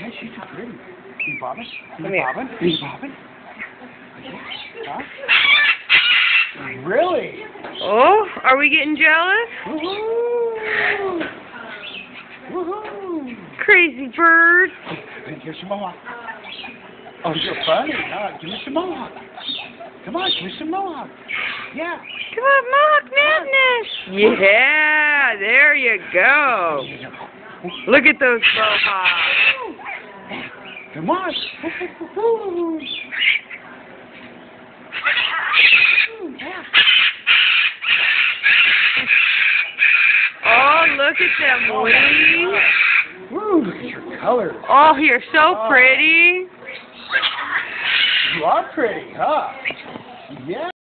Yeah, she's too pretty. You bobbing? Come You here. bobbing? You bobbing? Huh? Really? Oh, are we getting jealous? Woohoo! Woohoo! Crazy bird. Here's your mohawk. Oh, you're funny, huh? Give me some mohawk. Come on, give me some mohawk. Yeah. Come on, Mohawk Madness. Yeah, there you go. Look at those mohawks. Come on. Oh, look at them wings. Woo, look at your colors. Oh, you're so pretty. You are pretty, huh? Yeah.